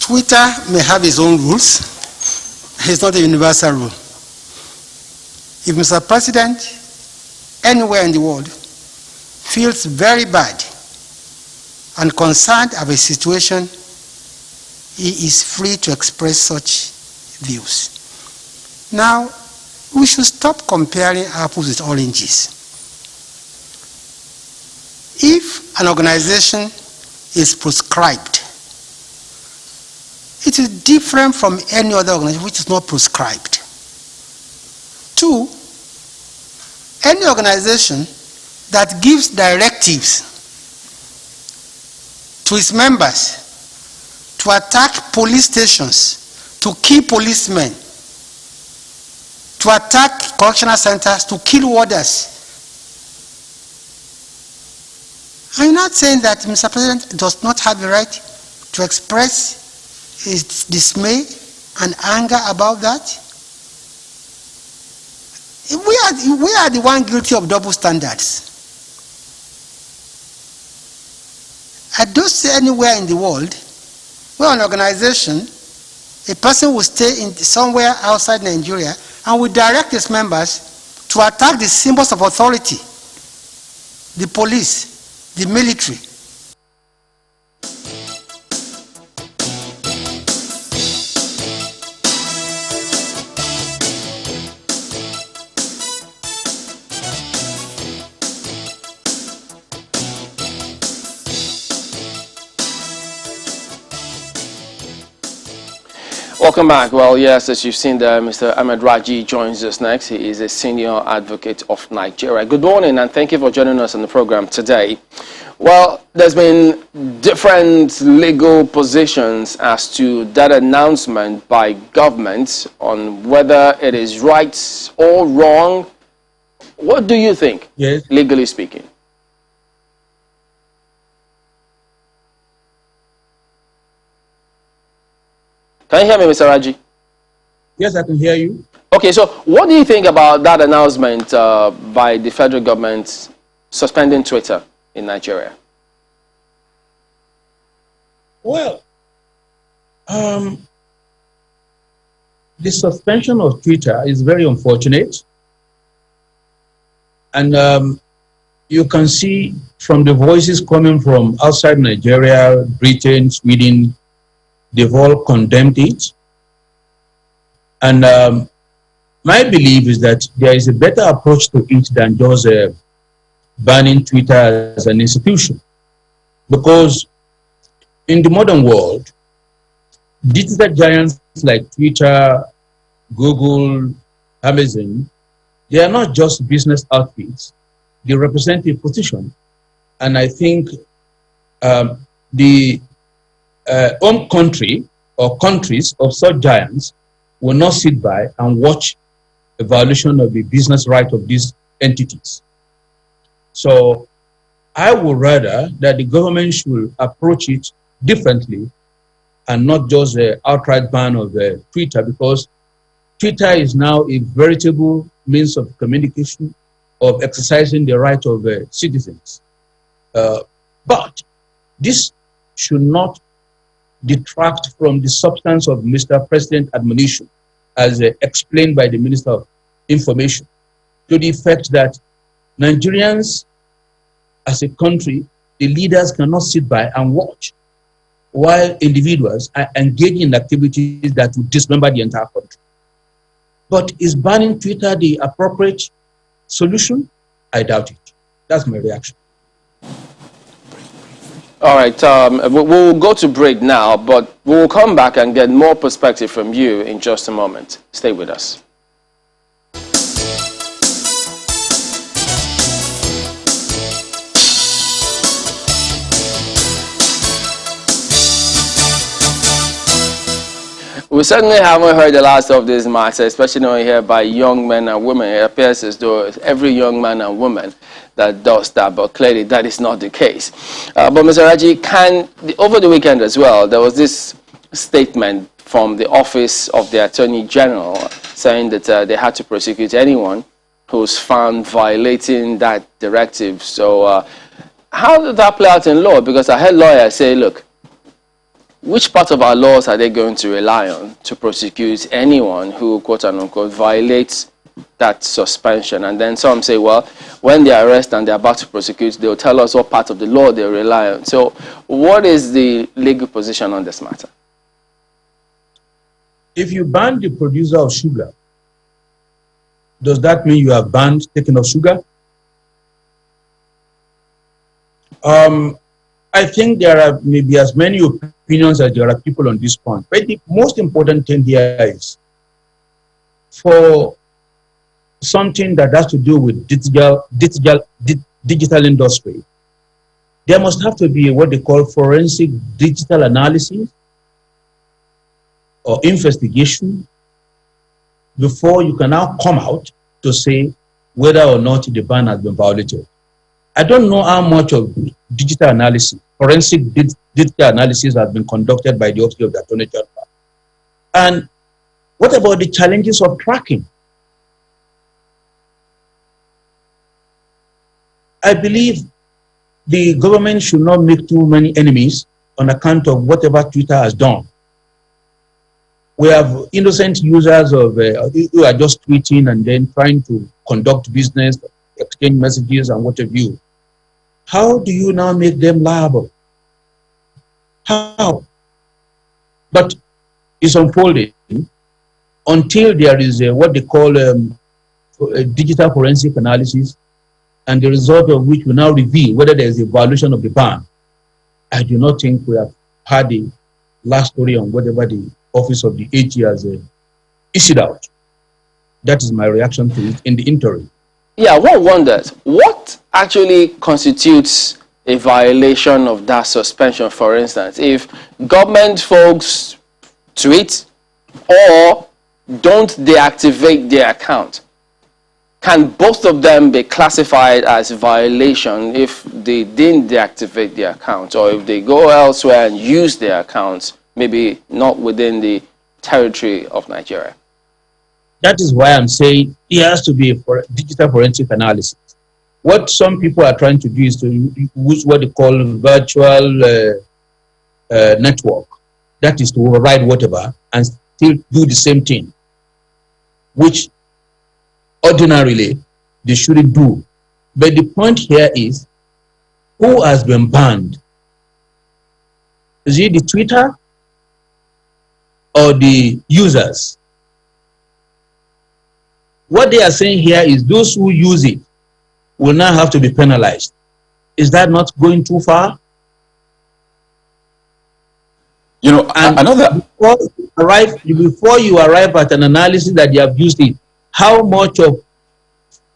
Twitter may have its own rules. It's not a universal rule. If Mr. President, anywhere in the world, feels very bad and concerned of a situation, he is free to express such views. Now, we should stop comparing apples with oranges. If an organization is proscribed, it is different from any other organization which is not proscribed. Two, any organization that gives directives to its members to attack police stations, to kill policemen, to attack correctional centers, to kill warders. I'm not saying that Mr. President does not have the right to express his dismay and anger about that. We are the one guilty of double standards. I don't see anywhere in the world where an organization, a person will stay in somewhere outside Nigeria and will direct its members to attack the symbols of authority, the police, the military. Welcome back. Well, yes, as you've seen there, Mr. Ahmed Raji joins us next. He is a senior advocate of Nigeria. Good morning, and thank you for joining us on the program today. Well, there's been different legal positions as to that announcement by government on whether it is right or wrong. What do you think, legally speaking? Can you hear me, Mr. Raji? Yes, I can hear you. Okay, so what do you think about that announcement by the federal government suspending Twitter in Nigeria? Well, the suspension of Twitter is very unfortunate. And you can see from the voices coming from outside Nigeria, Britain, Sweden, they've all condemned it. And my belief is that there is a better approach to it than just banning Twitter as an institution. Because in the modern world, digital giants like Twitter, Google, Amazon, they are not just business outfits. They represent a position. And I think the home country or countries of such giants will not sit by and watch a violation of the business right of these entities. So I would rather that the government should approach it differently and not just an outright ban of Twitter, because Twitter is now a veritable means of communication, of exercising the right of citizens. But this should not detract from the substance of Mr. President's admonition, as explained by the Minister of Information, to the effect that Nigerians as a country, the leaders cannot sit by and watch while individuals are engaging in activities that would dismember the entire country. But is banning Twitter the appropriate solution? I doubt it. That's my reaction. All right, we'll go to break now, but we'll come back and get more perspective from you in just a moment. Stay with us. We certainly haven't heard the last of this matter, especially when you hear by young men and women. It appears as though every young man and woman that does that, but clearly that is not the case. But Mr. Raji, over the weekend as well, there was this statement from the Office of the Attorney General saying that they had to prosecute anyone who's found violating that directive. So how did that play out in law? Because I heard lawyers say, look, which part of our laws are they going to rely on to prosecute anyone who, quote unquote, violates that suspension? And then some say, well, when they arrest and they're about to prosecute, they'll tell us what part of the law they rely on. So what is the legal position on this matter? If you ban the producer of sugar, does that mean you have banned taking of sugar? I think there are maybe as many opinions as there are people on this point. But the most important thing here is for something that has to do with digital industry, there must have to be what they call forensic digital analysis or investigation before you can now come out to say whether or not the ban has been violated. I don't know how much of digital analysis, forensic digital analysis has been conducted by the Office of the Attorney General. And what about the challenges of tracking? I believe the government should not make too many enemies on account of whatever Twitter has done. We have innocent users of who are just tweeting and then trying to conduct business, exchange messages and what have you. How do you now make them liable? How? But it's unfolding until there is what they call a digital forensic analysis, and the result of which will now reveal whether there is a violation of the ban. I do not think we have had the last story on whatever the Office of the AG has issued out. That is my reaction to it in the interim. Yeah, one wonders, what actually constitutes a violation of that suspension? For instance, if government folks tweet or don't deactivate their account, can both of them be classified as violation if they didn't deactivate their account, or if they go elsewhere and use their accounts, maybe not within the territory of Nigeria? That is why I'm saying it has to be a digital forensic analysis. What some people are trying to do is to use what they call virtual network. That is to override whatever and still do the same thing, which ordinarily they shouldn't do. But the point here is, who has been banned? Is it the Twitter or the users? What they are saying here is those who use it will now have to be penalized. Is that not going too far? You know, and another... Before you arrive at an analysis that you have used it, how much of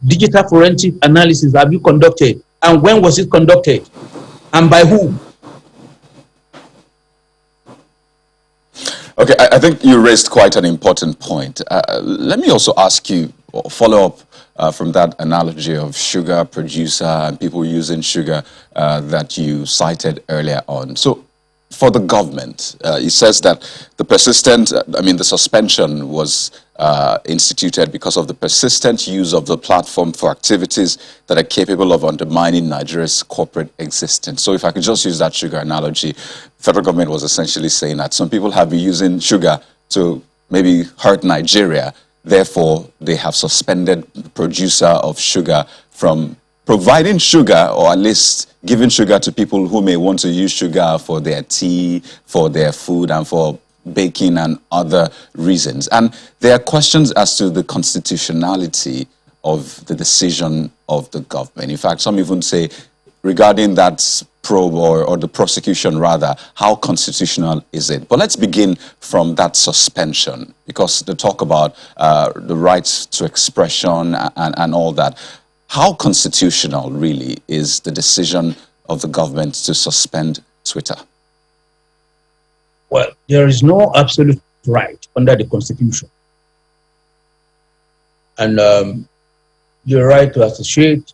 digital forensic analysis have you conducted? And when was it conducted? And by whom? Okay, I think you raised quite an important point. Let me also ask you, follow up from that analogy of sugar producer and people using sugar that you cited earlier on. So for the government, it says that the suspension was instituted because of the persistent use of the platform for activities that are capable of undermining Nigeria's corporate existence. So if I could just use that sugar analogy, federal government was essentially saying that some people have been using sugar to maybe hurt Nigeria. Therefore, they have suspended the producer of sugar from providing sugar, or at least giving sugar to people who may want to use sugar for their tea, for their food, and for baking and other reasons. And there are questions as to the constitutionality of the decision of the government. In fact, some even say, regarding that probe or the prosecution rather, how constitutional is it? But let's begin from that suspension, because they talk about the rights to expression and all that. How constitutional really is the decision of the government to suspend Twitter? Well, there is no absolute right under the Constitution. And the right to associate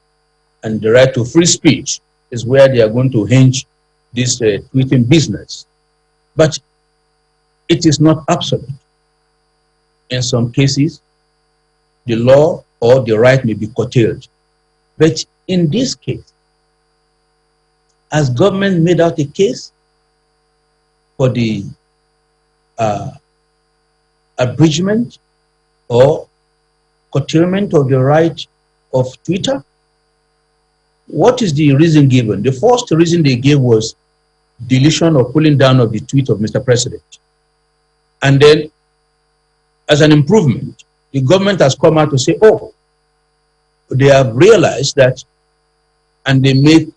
and the right to free speech is where they are going to hinge this tweeting business. But it is not absolute. In some cases, the law or the right may be curtailed. But in this case, has government made out a case? for the abridgment or curtailment of the right of Twitter? What is the reason given? The first reason they gave was deletion or pulling down of the tweet of Mr. President. And then, as an improvement, the government has come out to say, oh, they have realized that, and they made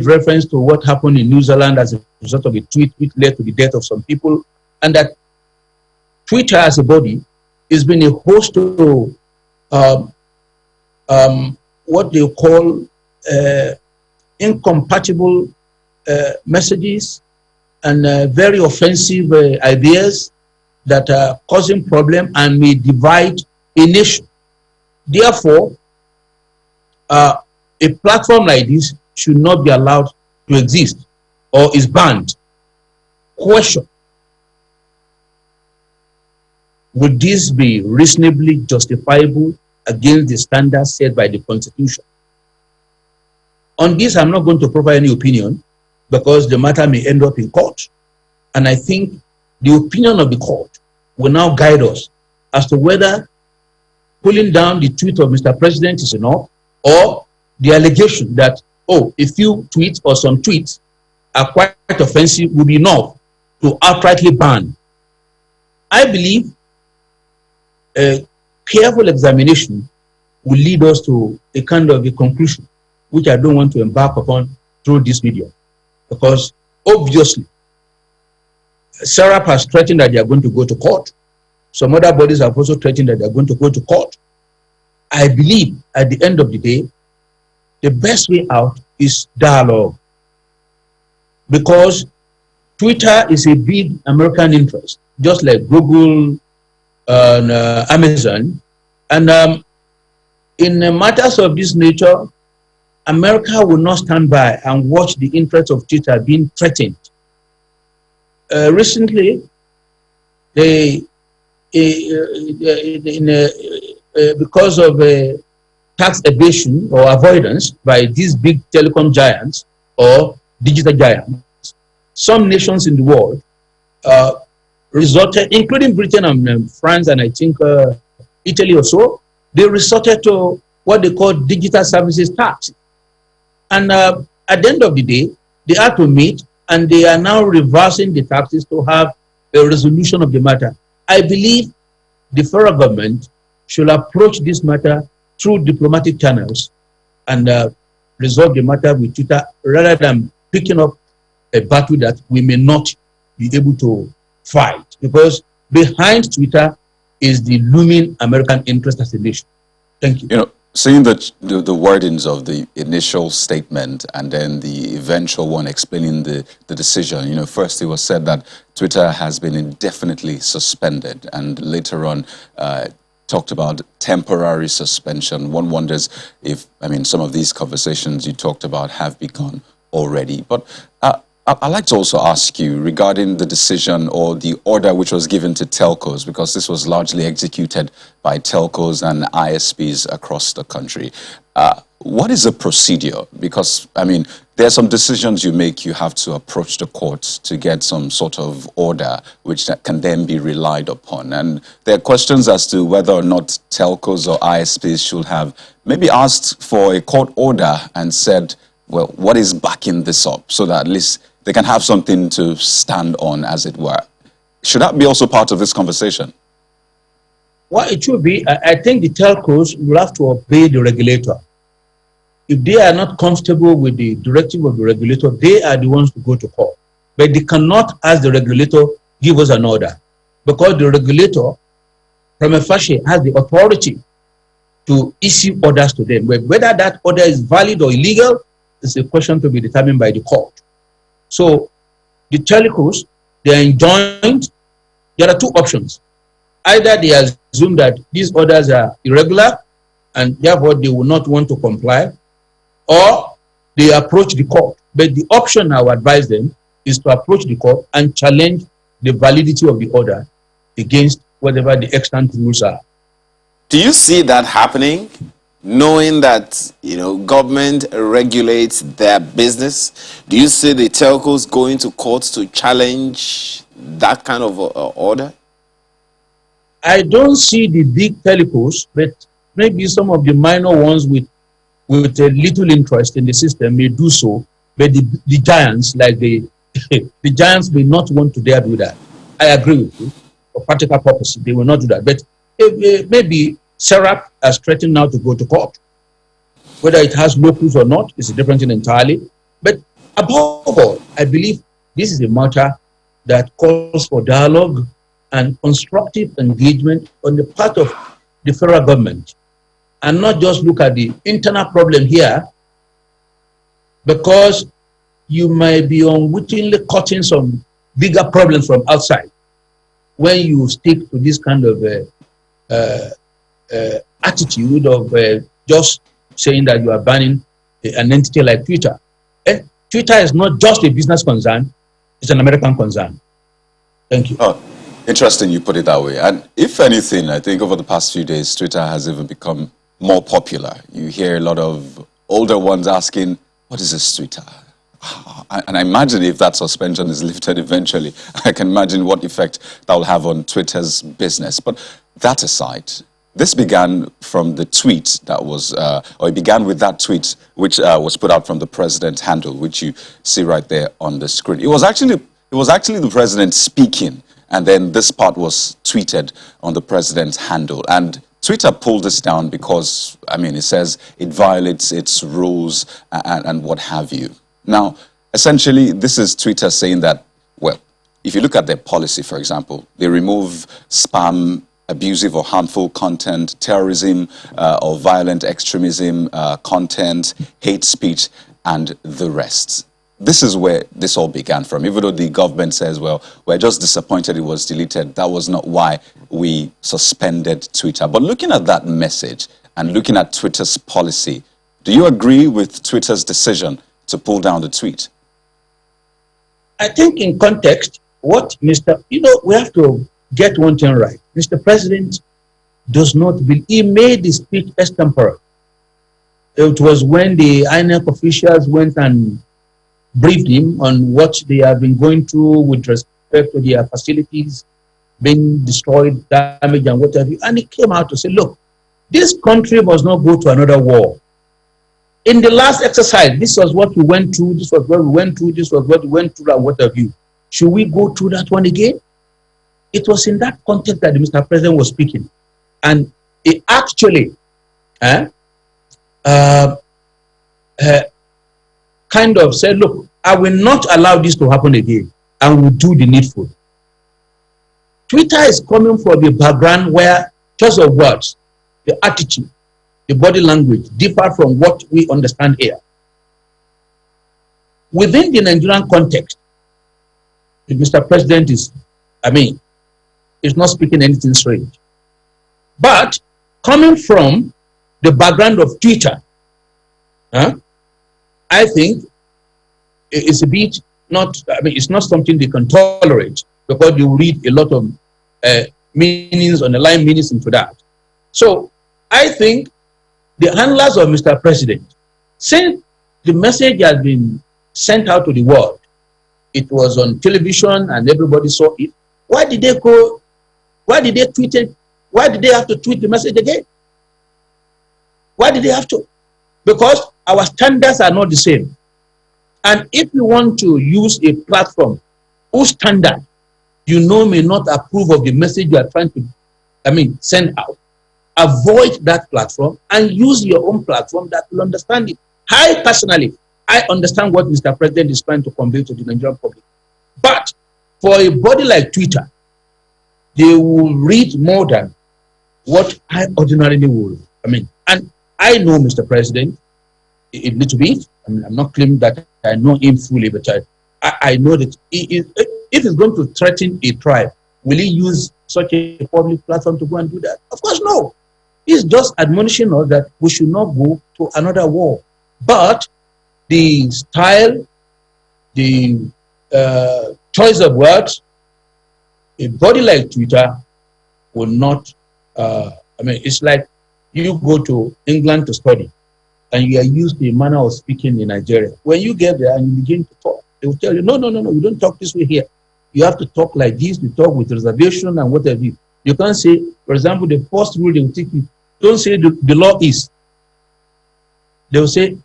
reference to what happened in New Zealand as a result of a tweet which led to the death of some people, and that Twitter as a body has been a host to what they call incompatible messages and very offensive ideas that are causing problem and may divide a nation. Therefore, a platform like this should not be allowed to exist or is banned. Question: would this be reasonably justifiable against the standards set by the Constitution? On this, I'm not going to provide any opinion because the matter may end up in court. And I think the opinion of the court will now guide us as to whether pulling down the tweet of Mr. President is enough, or the allegation that, oh, a few tweets or some tweets are quite offensive will be enough to outrightly ban. I believe a careful examination will lead us to a kind of a conclusion, which I don't want to embark upon through this video, because obviously Serap has threatened that they are going to go to court. Some other bodies have also threatened that they are going to go to court. I believe at the end of the day, the best way out is dialogue, because Twitter is a big American interest, just like Google and Amazon. And in matters of this nature, America will not stand by and watch the interests of Twitter being threatened. Recently, because of tax evasion or avoidance by these big telecom giants or digital giants, some nations in the world resorted, including Britain and France and I think Italy or so, they resorted to what they call digital services tax. And at the end of the day, they had to meet, and they are now reversing the taxes to have a resolution of the matter. I believe the federal government should approach this matter through diplomatic channels and resolve the matter with Twitter, rather than picking up a battle that we may not be able to fight, because behind Twitter is the looming American interest as a nation. Thank you. You know, seeing that the wordings of the initial statement and then the eventual one explaining the decision, you know, first it was said that Twitter has been indefinitely suspended, and later on talked about temporary suspension. One wonders if, I mean, some of these conversations you talked about have begun already. But I'd like to also ask you regarding the decision or the order which was given to telcos, because this was largely executed by telcos and ISPs across the country. What is the procedure? Because, I mean, there are some decisions you make, you have to approach the courts to get some sort of order which can then be relied upon. And there are questions as to whether or not telcos or ISPs should have maybe asked for a court order and said, well, what is backing this up, so that at least they can have something to stand on, as it were. Should that be also part of this conversation? Well, it should be. I think the telcos will have to obey the regulator. If they are not comfortable with the directive of the regulator, they are the ones to go to court. But they cannot ask the regulator, give us an order, because the regulator, prima facie, has the authority to issue orders to them. But whether that order is valid or illegal is a question to be determined by the court. So the telcos, they are enjoined. There are two options. Either they assume that these orders are irregular and therefore they will not want to comply, or they approach the court. But the option I would advise them is to approach the court and challenge the validity of the order against whatever the extant rules are. Do you see that happening? knowing that, government regulates their business? Do you see the telcos going to court to challenge that kind of order? I don't see the big telcos, but maybe some of the minor ones with a little interest in the system may do so. But the giants, like the giants, may not want to dare do that. I agree with you. For practical purposes, they will not do that. But maybe Serap has threatened now to go to court. Whether it has locus or not is a different thing entirely. But above all, I believe this is a matter that calls for dialogue and constructive engagement on the part of the federal government, and not just look at the internal problem here, because you might be unwittingly cutting some bigger problems from outside when you stick to this kind of attitude of just saying that you are banning an entity like Twitter. And Twitter is not just a business concern, it's an American concern. Thank you. Oh, interesting you put it that way. And if anything, I think over the past few days, Twitter has even become more popular. You hear a lot of older ones asking, what is this Twitter? And I imagine if that suspension is lifted eventually, I can imagine what effect that will have on Twitter's business. But that aside, this began from the tweet that was, or it began with that tweet which was put out from the president's handle, which you see right there on the screen. It was actually the president speaking, and then this part was tweeted on the president's handle. And Twitter pulled this down because, I mean, it says it violates its rules and what have you. Now, essentially, this is Twitter saying that, well, if you look at their policy, for example, they remove spam, abusive or harmful content, terrorism or violent extremism content, hate speech, and the rest. This is where this all began from. Even though the government says, well, we're just disappointed it was deleted, that was not why we suspended Twitter. But looking at that message and looking at Twitter's policy, do you agree with Twitter's decision to pull down the tweet? I think in context, we have to get one thing right. Mr. President does not believe, he made the speech extempore. It was when the INEC officials went and briefed him on what they have been going through with respect to their facilities being destroyed, damaged, and what have you. And he came out to say, look, this country must not go to another war. In the last exercise, this was what we went through, this was what we went through, this was what we went through, and what have you. Should we go through that one again? It was in that context that Mr. President was speaking. And he actually kind of said, look, I will not allow this to happen again, and will do the needful. Twitter is coming from the background where choice of words, the attitude, the body language differ from what we understand here. Within the Nigerian context, Mr. President is not speaking anything strange. But coming from the background of Twitter, I think it's a bit it's not something they can tolerate, because you read a lot of meanings, underlying meanings into that. So I think the handlers of Mr. President, since the message has been sent out to the world, it was on television and everybody saw it, why did they tweet it? Why did they have to tweet the message again? Why did they have to? Because our standards are not the same. And if you want to use a platform whose standard may not approve of the message you are trying to send out, avoid that platform and use your own platform that will understand it. I personally understand what Mr. President is trying to convey to the Nigerian public. But for a body like Twitter, they will read more than what I ordinarily would. And I know Mr. President a little bit. I'm not claiming that I know him fully, but I know that if he's going to threaten a tribe, will he use such a public platform to go and do that? Of course, no. He's just admonishing us that we should not go to another war. But the style, the choice of words, a body like Twitter will not, it's like You go to England to study, and you are used to a manner of speaking in Nigeria. When you get there and you begin to talk, they will tell you, no, no, no, no, you don't talk this way here. You have to talk like this, you talk with reservation and whatever. You can't say, for example, the first rule they will take you, don't say the law is. They will say,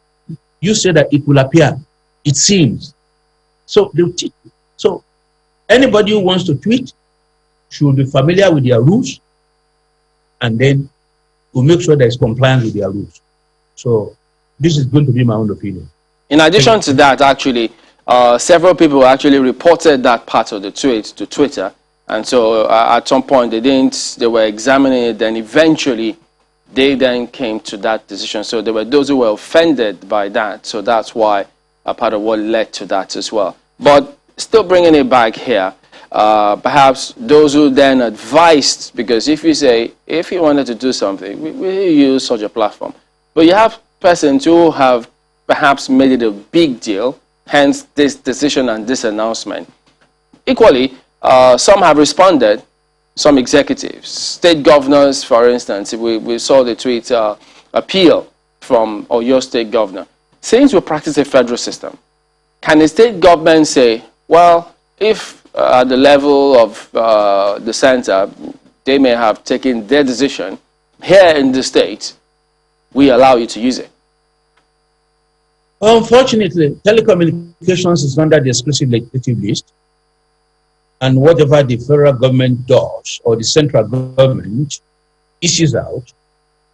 you say that it will appear, it seems. So they will teach you. So anybody who wants to tweet should be familiar with their rules, and then we'll make sure there's compliance with their rules. So this is going to be my own opinion. In addition to that, actually, several people actually reported that part of the tweet to Twitter. And so at some point they were examining it, and eventually they then came to that decision. So there were those who were offended by that. So that's why a part of what led to that as well. But still bringing it back here, perhaps those who then advised, because if you wanted to do something, we use such a platform. But you have persons who have perhaps made it a big deal, hence this decision and this announcement. Equally, some have responded, some executives, state governors, for instance. We saw the tweet appeal from Oyo State Governor. Since we practice a federal system, can a state government say, well, if at the level of the center, they may have taken their decision, here in the state, we allow you to use it? Unfortunately, telecommunications is under the exclusive legislative list, and whatever the federal government does or the central government issues out,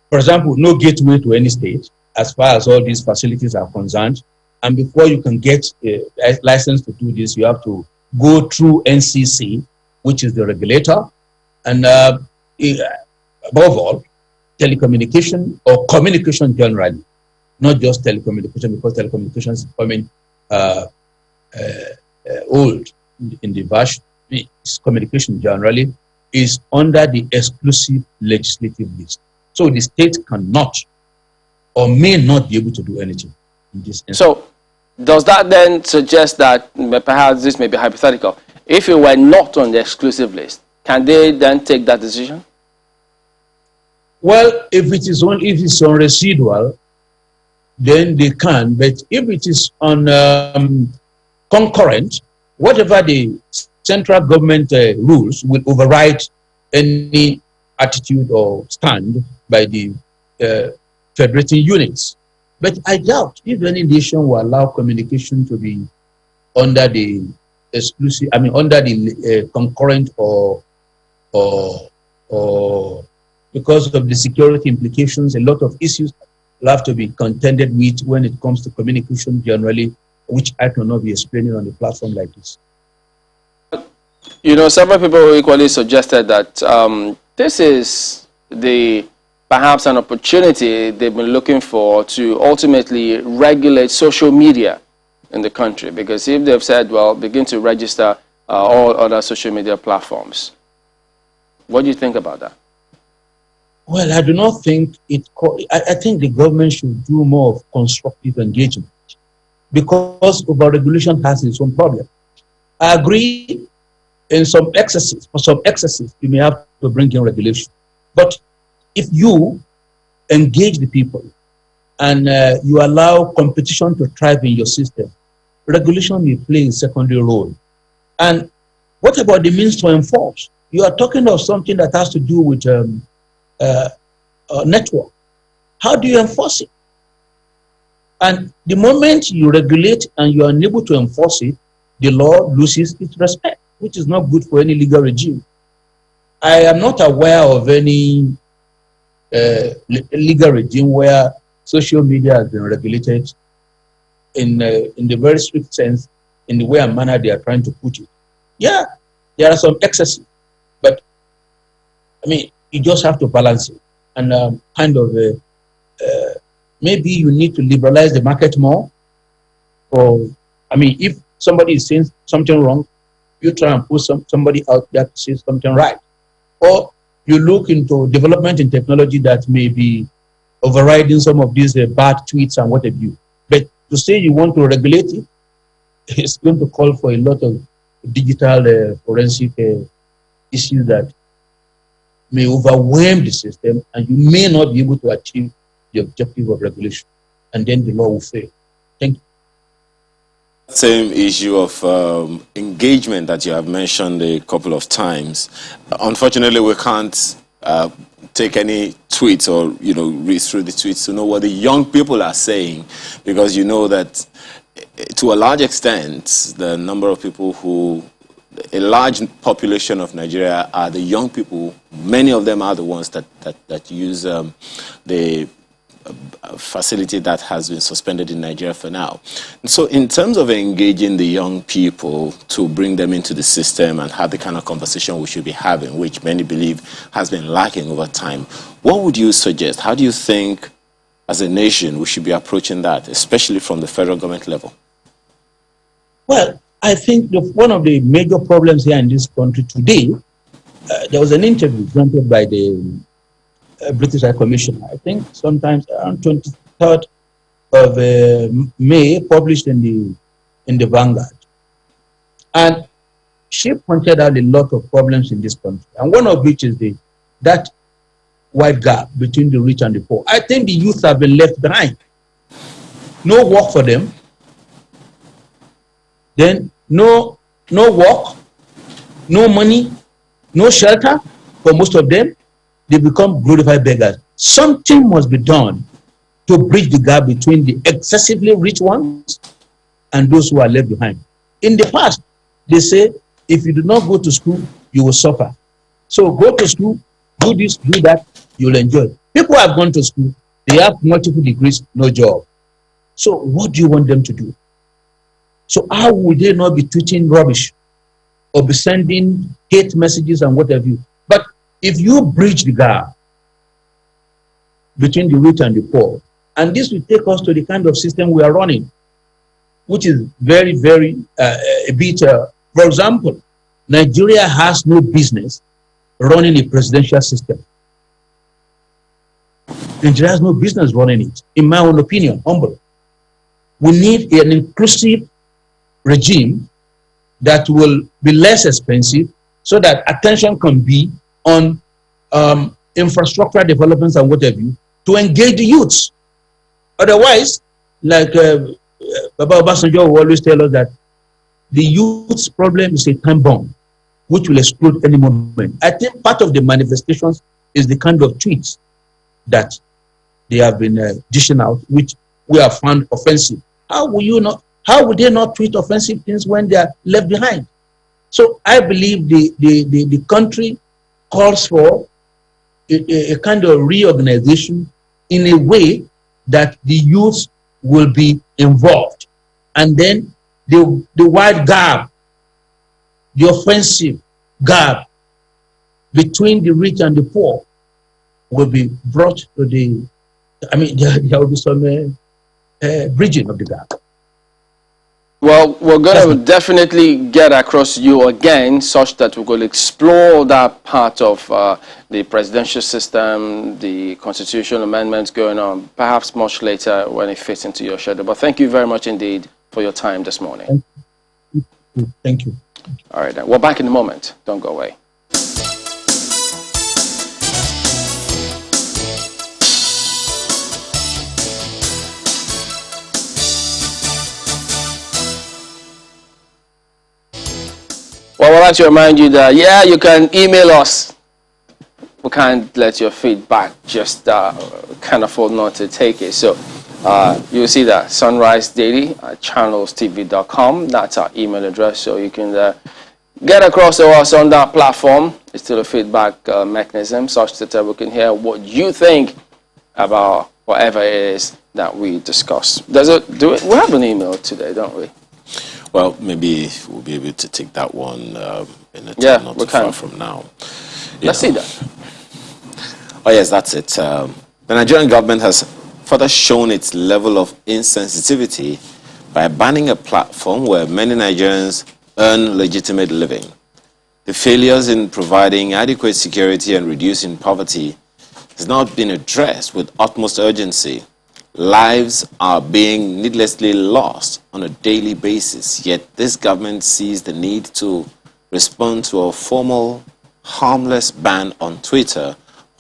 for example, no gateway to any state as far as all these facilities are concerned, and before you can get a license to do this, you have to go through NCC, which is the regulator, and above all, telecommunication or communication generally, not just telecommunication, because telecommunications is becoming old in the version. Communication generally is under the exclusive legislative list. So the state cannot or may not be able to do anything in this instance. So does that then suggest that, perhaps this may be hypothetical, if you were not on the exclusive list, can they then take that decision? Well, if it's on residual, then they can. But if it is on concurrent, whatever the central government rules will override any attitude or stand by the federating units. But I doubt if any nation will allow communication to be under the exclusive, under the concurrent or because of the security implications, a lot of issues will have to be contended with when it comes to communication generally, which I cannot be explaining on a platform like this. You know, several people equally suggested that this is perhaps an opportunity they've been looking for to ultimately regulate social media in the country. Because if they've said, well, begin to register all other social media platforms, what do you think about that? Well, I do not think I think the government should do more of constructive engagement, because overregulation has its own problem. I agree in some excesses, you may have to bring in regulation. But if you engage the people and you allow competition to thrive in your system, regulation may play a secondary role. And what about the means to enforce? You are talking of something that has to do with network. How do you enforce it? And the moment you regulate and you are unable to enforce it, the law loses its respect, which is not good for any legal regime. I am not aware of any legal regime where social media has been regulated in the very strict sense, in the way and manner they are trying to put it. Yeah, there are some excesses, but I mean, you just have to balance it. And maybe you need to liberalize the market more. Or, I mean, if somebody is saying something wrong, you try and put somebody out there to say something right. Or you look into development in technology that may be overriding some of these bad tweets and what have you. But to say you want to regulate it, it's going to call for a lot of digital forensic issues that may overwhelm the system, and you may not be able to achieve the objective of regulation, and then the law will fail. Thank you. Same issue of engagement that you have mentioned a couple of times. Unfortunately, we can't take any tweets or read through the tweets to know what the young people are saying, because you know that to a large extent the number of people who a large population of Nigeria are the young people. Many of them are the ones that use the facility that has been suspended in Nigeria for now. And so in terms of engaging the young people to bring them into the system and have the kind of conversation we should be having, which many believe has been lacking over time, what would you suggest? How do you think as a nation we should be approaching that, especially from the federal government level? Well, I think one of the major problems here in this country today, there was an interview granted by the British High Commissioner, I think sometimes around 23rd of May, published in the Vanguard. And she pointed out a lot of problems in this country, and one of which is that wide gap between the rich and the poor. I think the youth have been left behind. No work for them, then no work, no money, no shelter for most of them. They become glorified beggars. Something must be done to bridge the gap between the excessively rich ones and those who are left behind. In the past, they say, if you do not go to school, you will suffer. So go to school, do this, do that, you'll enjoy. People have gone to school, they have multiple degrees, no job. So what do you want them to do? So how would they not be tweeting rubbish or be sending hate messages and what have you? But if you bridge the gap between the rich and the poor, and this will take us to the kind of system we are running, which is very, very a bit, for example, Nigeria has no business running a presidential system. Nigeria has no business running it, in my own opinion, humble. We need an inclusive regime that will be less expensive so that attention can be on infrastructure developments and what have you, to engage the youths. Otherwise, like Baba Obasanjo will always tell us that the youth's problem is a time bomb, which will explode any moment. I think part of the manifestations is the kind of tweets that they have been dishing out, which we have found offensive. How would they not tweet offensive things when they are left behind? So I believe the country calls for a kind of reorganization in a way that the youth will be involved. And then the wide gap, the offensive gap between the rich and the poor will be brought to there will be some bridging of the gap. Well, we're going to definitely get across you again, such that we will explore that part of the presidential system, the constitutional amendments going on, perhaps much later when it fits into your schedule. But thank you very much indeed for your time this morning. Thank you. All right, then. We're back in a moment. Don't go away. Well, I'd like to remind you that, yeah, you can email us. We can't let your feedback just can't afford not to take it. So you'll see that Sunrise Daily at channelstv.com. That's our email address. So you can get across to us on that platform. It's still a feedback mechanism such that we can hear what you think about whatever it is that we discuss. We have an email today, don't we? Well, maybe we'll be able to take that one in a time not too far from now. Let's see that. Oh, yes, that's it. The Nigerian government has further shown its level of insensitivity by banning a platform where many Nigerians earn legitimate living. The failures in providing adequate security and reducing poverty has not been addressed with utmost urgency. Lives are being needlessly lost on a daily basis, yet this government sees the need to respond to a formal harmless ban on Twitter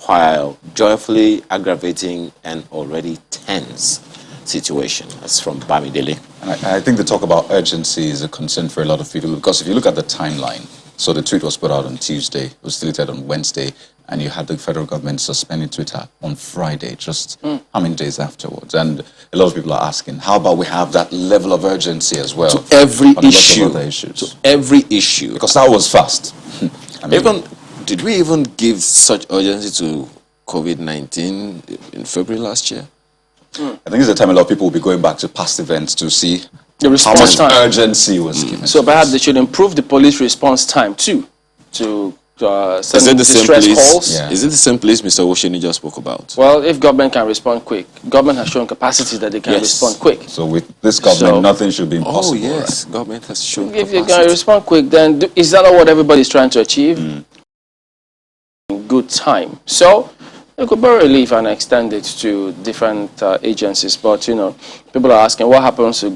while joyfully aggravating an already tense situation. That's from Bamidele. I think the talk about urgency is a concern for a lot of people, because if you look at the timeline, so the tweet was put out on Tuesday, it was deleted on Wednesday, and you had the federal government suspending Twitter on Friday, just how many days afterwards? And a lot of people are asking, how about we have that level of urgency as well? To every on issue. lots of other issues? To every issue. Because that was fast. I mean, Did we even give such urgency to COVID-19 in February last year? I think it's the time a lot of people will be going back to past events to see The how response much time. urgency was given. So perhaps they should improve the police response time too, to Is it send the same distress police? calls. Yeah. Is it the same police Mr. Oshini just spoke about? Well, if government can respond quick, government has shown capacity that they can Yes. respond quick. So with this government, So- nothing should be Oh impossible. yes, Right? government has shown If you can capacity. respond quick, then is that not what everybody is trying to achieve? In good time. So they could borrow relief and extend it to different agencies. But you know, people are asking what happens to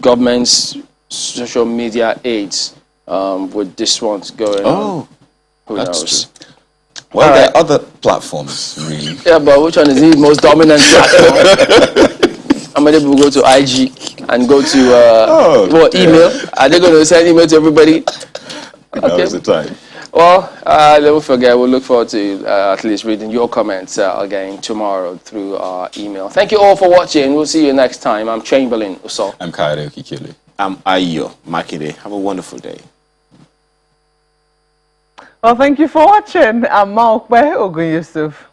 government's social media aids with this one going on. Oh, Who that's knows? true. Well, All there right. are other platforms, really. Yeah, but which one is the most dominant platform? How many people go to IG and go to email? Are they going to send email to everybody? That was the time. Well, don't forget, we'll look forward to at least reading your comments again tomorrow through our email. Thank you all for watching. We'll see you next time. I'm Chamberlain Uso. I'm Kayode Okikele. I'm Ayo Makinde. Have a wonderful day. Well, thank you for watching. I'm Maokbe Ogun Yusuf.